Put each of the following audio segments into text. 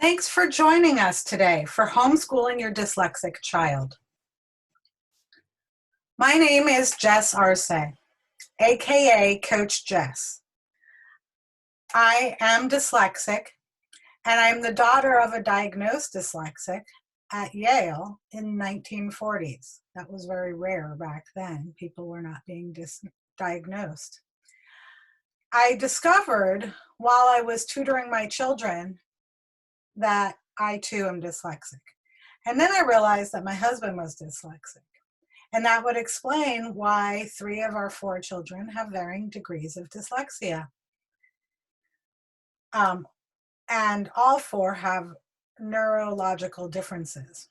Thanks for joining us today for Homeschooling Your Dyslexic Child. My name is Jess Arce, aka Coach Jess. I am dyslexic, and I'm the daughter of a diagnosed dyslexic at Yale in the 1940s. That was very rare back then. People were not being diagnosed. I discovered while I was tutoring my children that I too am dyslexic. And then I realized that my husband was dyslexic. And that would explain why 3 of our 4 children have varying degrees of dyslexia. And all 4 have neurological differences.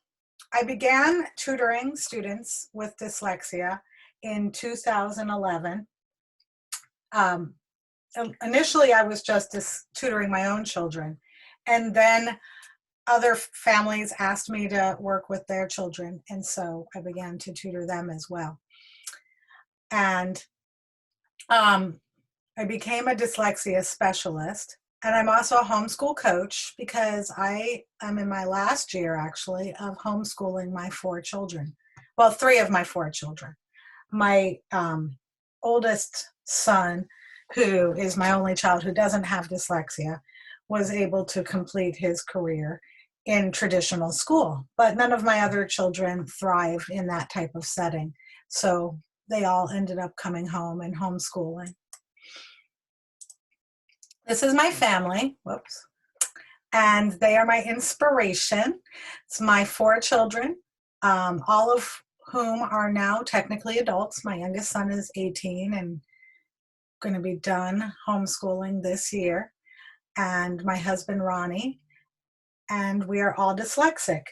I began tutoring students with dyslexia in 2011. Initially, I was just tutoring my own children. And then other families asked me to work with their children, and so I began to tutor them as well. And I became a dyslexia specialist, and I'm also a homeschool coach because I am in my last year, actually, of homeschooling my 4 children. Well, 3 of my 4 children. My oldest son, who is my only child who doesn't have dyslexia, was able to complete his career in traditional school, but none of my other children thrived in that type of setting. So they all ended up coming home and homeschooling. This is my family, whoops, and they are my inspiration. It's my 4 children, all of whom are now technically adults. My youngest son is 18 and going to be done homeschooling this year. And my husband, Ronnie, and we are all dyslexic.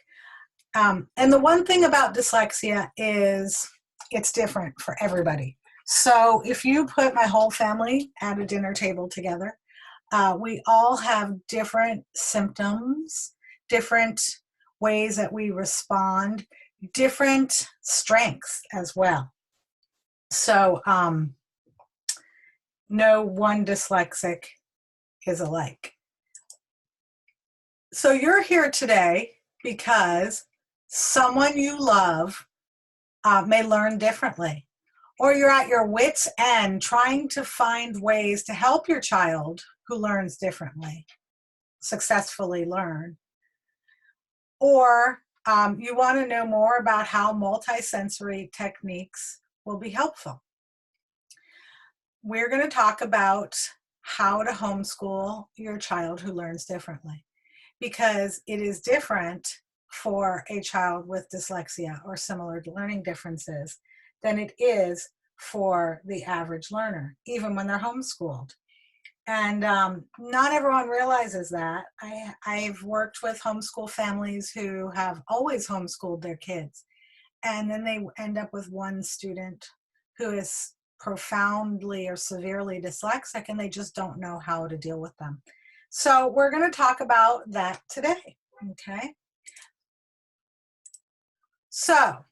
And the one thing about dyslexia is it's different for everybody. So if you put my whole family at a dinner table together, we all have different symptoms, different ways that we respond, different strengths as well. So no one dyslexic is alike. So you're here today because someone you love may learn differently, or you're at your wit's end trying to find ways to help your child who learns differently successfully learn, or you want to know more about how multisensory techniques will be helpful. We're going to talk about how to homeschool your child who learns differently, because it is different for a child with dyslexia or similar learning differences than it is for the average learner, even when they're homeschooled. And not everyone realizes that. I've worked with homeschool families who have always homeschooled their kids, and then they end up with one student who is profoundly or severely dyslexic, and they just don't know how to deal with them. So we're going to talk about that today, okay? So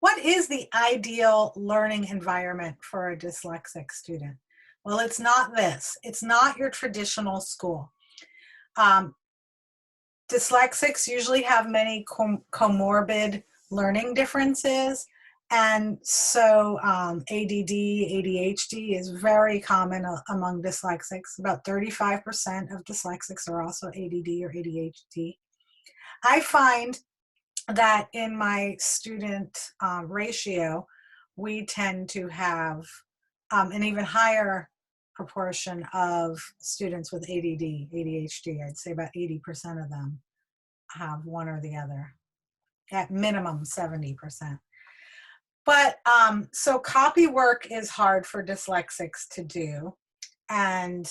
what is the ideal learning environment for a dyslexic student? Well, it's not this. It's not your traditional school. Dyslexics usually have many comorbid learning differences, and so ADD, ADHD is very common among dyslexics. About 35% of dyslexics are also ADD or ADHD. I find that in my student ratio, we tend to have an even higher proportion of students with ADD, ADHD. I'd say about 80% of them have one or the other, at minimum 70%. But so copy work is hard for dyslexics to do, and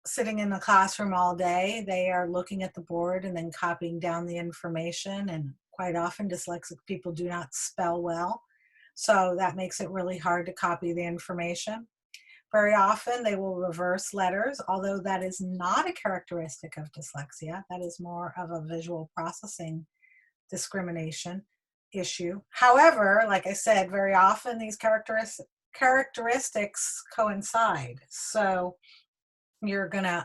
sitting in the classroom all day, they are looking at the board and then copying down the information, and quite often dyslexic people do not spell well, so that makes it really hard to copy the information. Very often they will reverse letters, although that is not a characteristic of dyslexia. That is more of a visual processing discrimination issue. However, like I said, very often these characteristics coincide. So you're gonna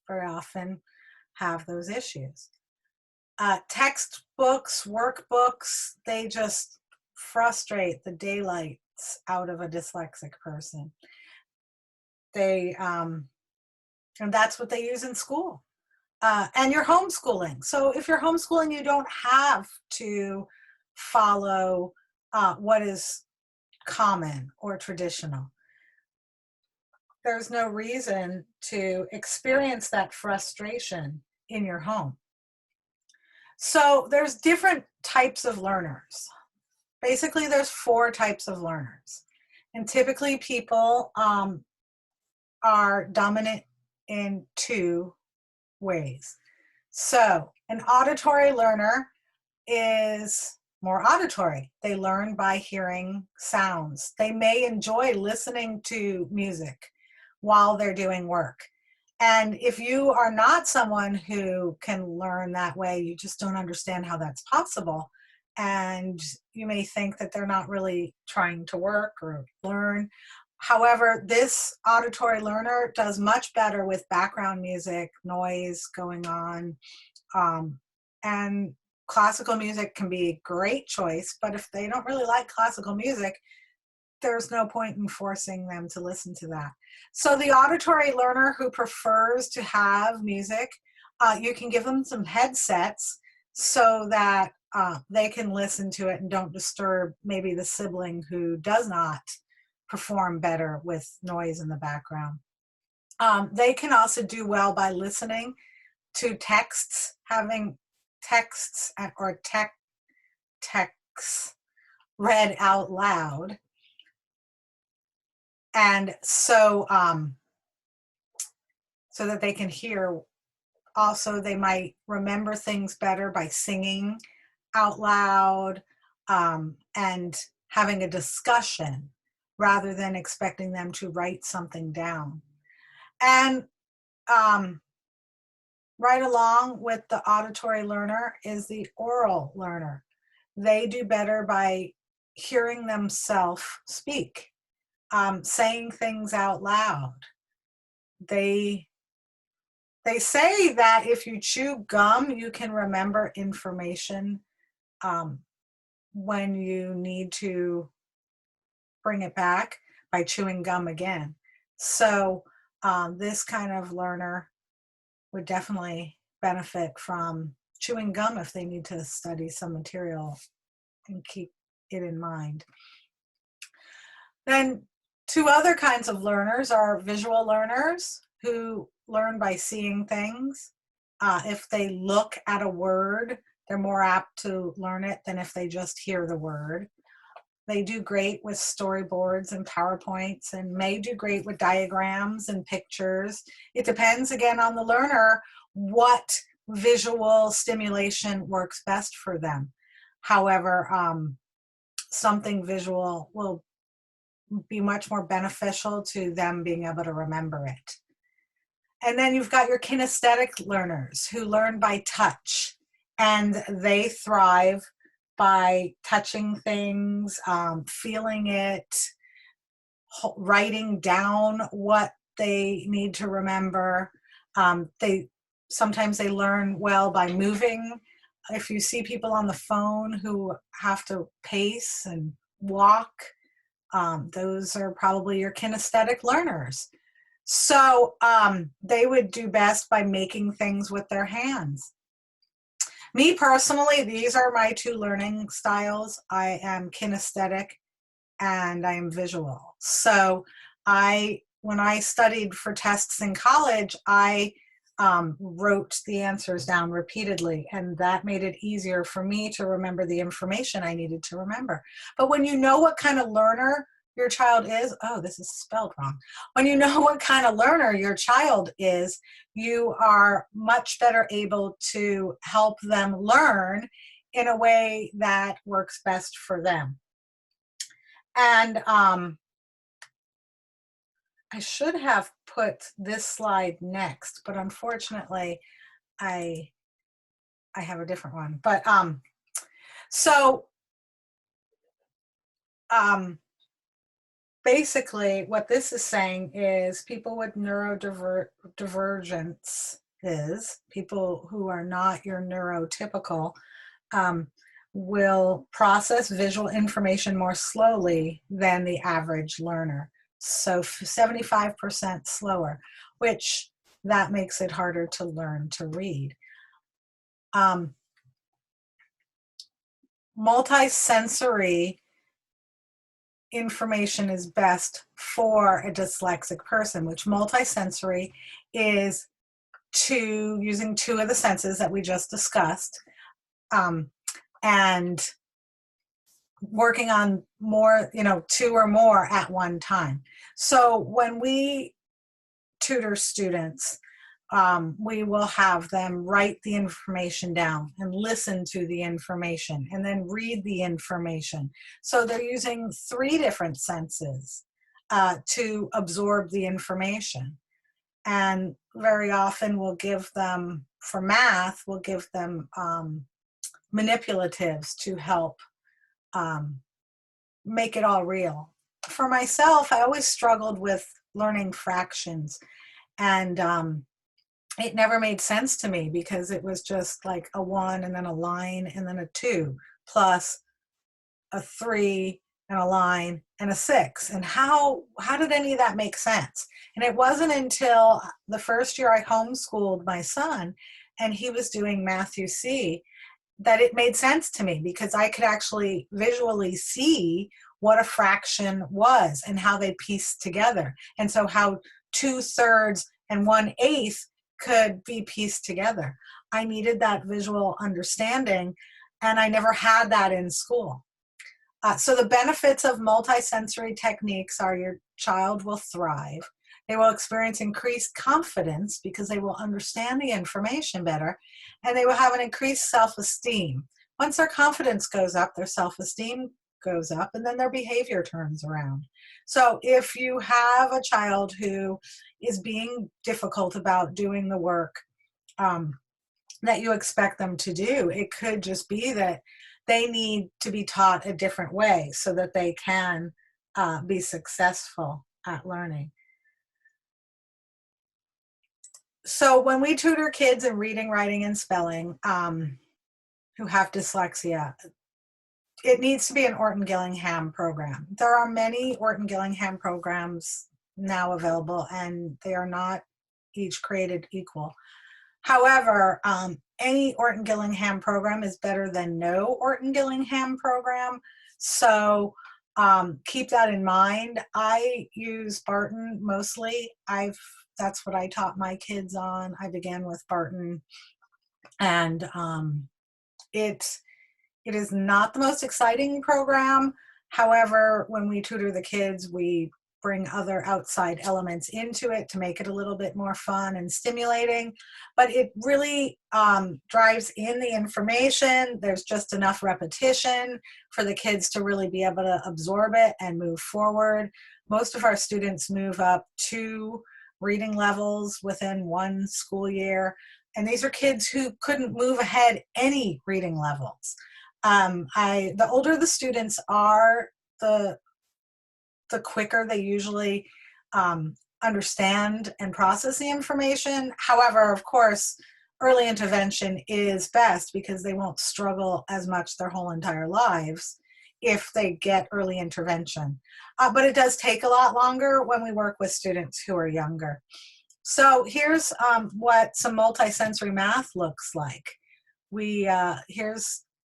very often have those issues. Textbooks, workbooks, they just frustrate the daylights out of a dyslexic person. And that's what they use in school. And you're homeschooling. So if you're homeschooling, you don't have to follow what is common or traditional. There's no reason to experience that frustration in your home. So there's different types of learners. Basically, there's 4 types of learners. And typically people are dominant in 2 ways. So an auditory learner is more auditory. They learn by hearing sounds. They may enjoy listening to music while they're doing work. And if you are not someone who can learn that way, you just don't understand how that's possible. And you may think that they're not really trying to work or learn. However, this auditory learner does much better with background music, noise going on, and classical music can be a great choice, but if they don't really like classical music, there's no point in forcing them to listen to that. So the auditory learner who prefers to have music, you can give them some headsets so that they can listen to it and don't disturb maybe the sibling who does not perform better with noise in the background. They can also do well by listening to texts, having texts or texts read out loud. And so, so that they can hear. Also, they might remember things better by singing out loud and having a discussion rather than expecting them to write something down. And right along with the auditory learner is the oral learner. They do better by hearing themselves speak, saying things out loud. They say that if you chew gum, you can remember information when you need to bring it back by chewing gum again. So this kind of learner would definitely benefit from chewing gum if they need to study some material and keep it in mind. Then 2 other kinds of learners are visual learners who learn by seeing things. If they look at a word, they're more apt to learn it than if they just hear the word. They do great with storyboards and PowerPoints and may do great with diagrams and pictures. It depends, again, on the learner what visual stimulation works best for them. However, something visual will be much more beneficial to them being able to remember it. And then you've got your kinesthetic learners who learn by touch, and they thrive by touching things, feeling it, writing down what they need to remember. Sometimes they learn well by moving. If you see people on the phone who have to pace and walk, those are probably your kinesthetic learners. So they would do best by making things with their hands. Me personally, these are my 2 learning styles. I am kinesthetic and I am visual. So when I studied for tests in college, I wrote the answers down repeatedly, and that made it easier for me to remember the information I needed to remember. But when you know what kind of learner your child is, oh, this is spelled wrong. When you know what kind of learner your child is, you are much better able to help them learn in a way that works best for them. And I should have put this slide next, but unfortunately, I have a different one. But basically, what this is saying is people with neurodivergence, is, people who are not your neurotypical, will process visual information more slowly than the average learner. So 75% slower, which that makes it harder to learn to read. Multisensory information is best for a dyslexic person, which multisensory is using two of the senses that we just discussed, and working on more, two or more at one time. So when we tutor students, we will have them write the information down and listen to the information and then read the information. So they're using 3 different senses to absorb the information. And very often we'll give them, for math, we'll give them manipulatives to help make it all real. For myself, I always struggled with learning fractions, and it never made sense to me because it was just like a 1 and then a line and then a 2 plus a 3 and a line and a 6. And how did any of that make sense? And it wasn't until the first year I homeschooled my son and he was doing Math UC that it made sense to me, because I could actually visually see what a fraction was and how they pieced together. And so how 2/3 and 1/8 could be pieced together. I needed that visual understanding, and I never had that in school. So the benefits of multisensory techniques are your child will thrive. They will experience increased confidence because they will understand the information better, and they will have an increased self-esteem. Once their confidence goes up, their self-esteem goes up, and then their behavior turns around. So if you have a child who is being difficult about doing the work that you expect them to do, it could just be that they need to be taught a different way so that they can be successful at learning. So when we tutor kids in reading, writing, and spelling who have dyslexia, it needs to be an Orton-Gillingham program. There are many Orton-Gillingham programs now available, and they are not each created equal. However, any Orton-Gillingham program is better than no Orton-Gillingham program. So keep that in mind. I use Barton mostly. That's what I taught my kids on. I began with Barton, and it is not the most exciting program. However, when we tutor the kids, we bring other outside elements into it to make it a little bit more fun and stimulating. But it really drives in the information. There's just enough repetition for the kids to really be able to absorb it and move forward. Most of our students move up 2 reading levels within 1 school year. And these are kids who couldn't move ahead any reading levels. The older the students are, the quicker they usually understand and process the information. However, of course, early intervention is best because they won't struggle as much their whole entire lives if they get early intervention. But it does take a lot longer when we work with students who are younger. So here's what some multisensory math looks like.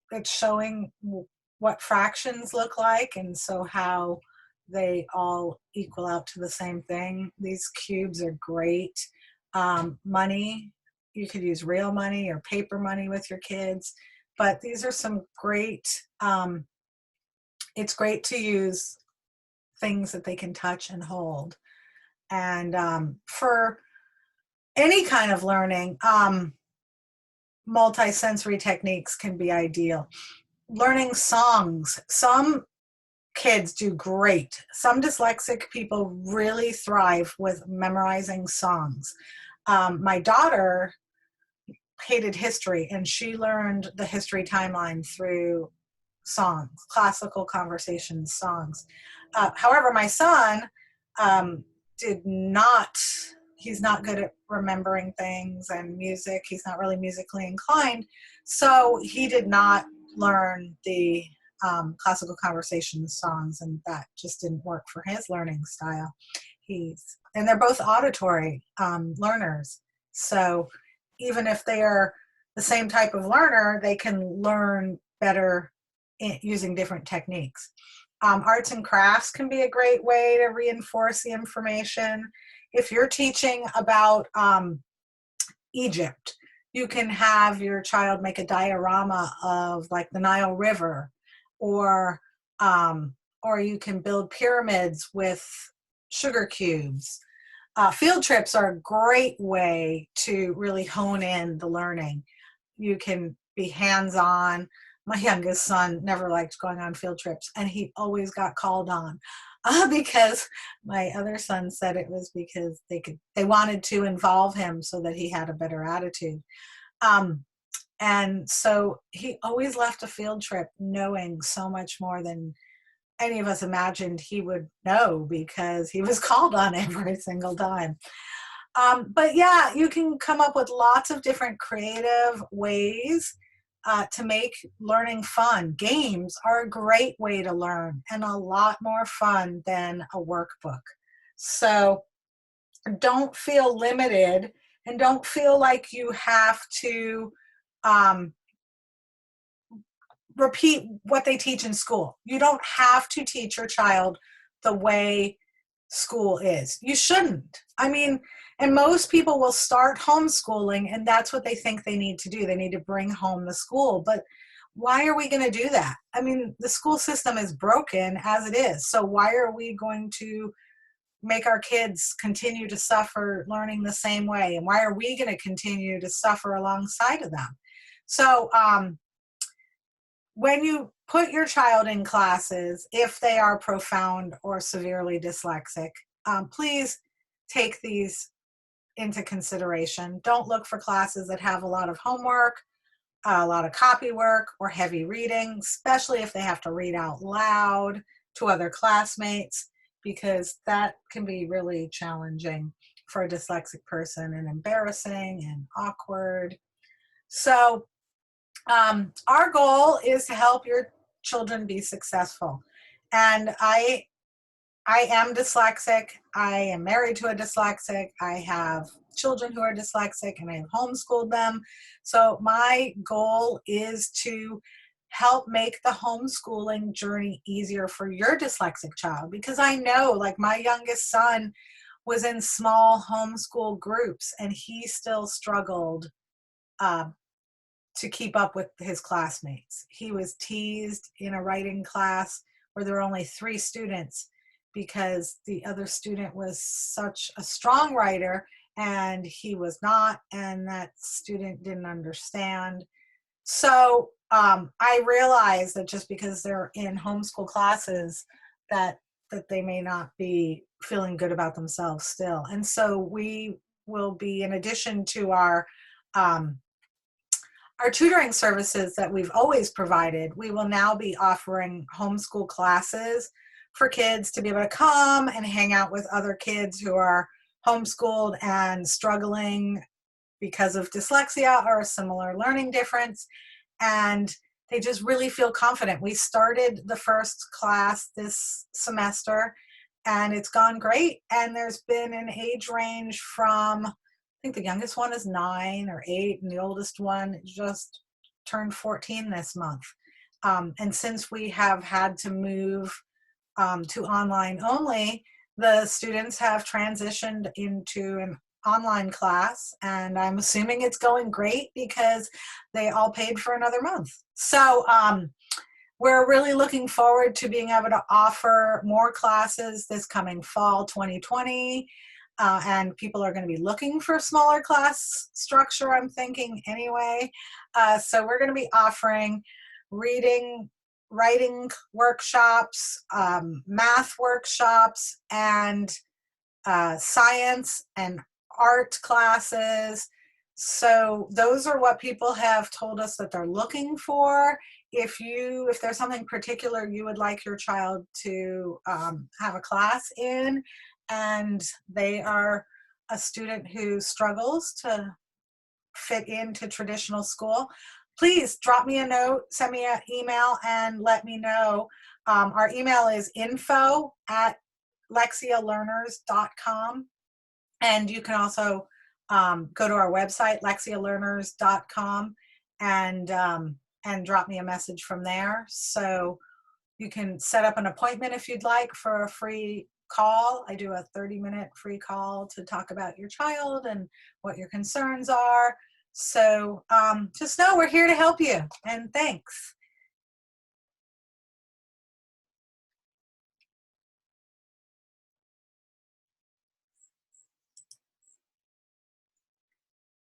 It's showing what fractions look like, and so how they all equal out to the same thing. These cubes are great. Money, you could use real money or paper money with your kids, but these are some great, it's great to use things that they can touch and hold. And for any kind of learning, multisensory techniques can be ideal. Learning songs, some kids do great. Some dyslexic people really thrive with memorizing songs. My daughter hated history, and she learned the history timeline through songs, classical conversation songs. However, my son did not he's not good at remembering things and music. He's not really musically inclined. So he did not learn the classical conversation songs, and that just didn't work for his learning style. And they're both auditory learners. So even if they are the same type of learner, they can learn better using different techniques. Arts and crafts can be a great way to reinforce the information. If you're teaching about Egypt, you can have your child make a diorama of like the Nile River, or you can build pyramids with sugar cubes. Field trips are a great way to really hone in the learning. You can be hands-on. My youngest son never liked going on field trips, and he always got called on because my other son said it was because they wanted to involve him so that he had a better attitude. And so he always left a field trip knowing so much more than any of us imagined he would know, because he was called on every single time. But yeah, you can come up with lots of different creative ways to make learning fun. Games are a great way to learn, and a lot more fun than a workbook. So don't feel limited, and don't feel like you have to repeat what they teach in school. You don't have to teach your child the way school is. You shouldn't. I mean, and most people will start homeschooling, and that's what they think they need to do. They need to bring home the school. But why are we going to do that? I mean, the school system is broken as it is. So why are we going to make our kids continue to suffer learning the same way? And why are we going to continue to suffer alongside of them? So when you put your child in classes, if they are profound or severely dyslexic, please take these into consideration. Don't look for classes that have a lot of homework, a lot of copy work, or heavy reading, especially if they have to read out loud to other classmates, because that can be really challenging for a dyslexic person, and embarrassing and awkward. So our goal is to help your children be successful. And I am dyslexic. I am married to a dyslexic. I have children who are dyslexic, and I have homeschooled them. So my goal is to help make the homeschooling journey easier for your dyslexic child, because I know, like, my youngest son was in small homeschool groups, and he still struggled to keep up with his classmates. He was teased in a writing class where there were only 3 students, because the other student was such a strong writer and he was not, and that student didn't understand. So I realized that just because they're in homeschool classes, that they may not be feeling good about themselves still. And so we will be, in addition to our tutoring services that we've always provided, we will now be offering homeschool classes for kids to be able to come and hang out with other kids who are homeschooled and struggling because of dyslexia or a similar learning difference, and they just really feel confident. We started the first class this semester, and it's gone great, and there's been an age range from, I think the youngest one is 9 or 8, and the oldest one just turned 14 this month. And since we have had to move to online only, the students have transitioned into an online class, and I'm assuming it's going great because they all paid for another month. So we're really looking forward to being able to offer more classes this coming fall 2020. And people are going to be looking for smaller class structure, I'm thinking, anyway. So we're going to be offering reading, writing workshops, math workshops, and science and art classes. So those are what people have told us that they're looking for. If there's something particular you would like your child to have a class in, and they are a student who struggles to fit into traditional school, please drop me a note, send me an email, and let me know. Our email is info@lexialearners.com. And you can also go to our website, lexialearners.com, and drop me a message from there. So you can set up an appointment if you'd like for a free call. I do a 30-minute free call to talk about your child and what your concerns are. So just know we're here to help you, and thanks.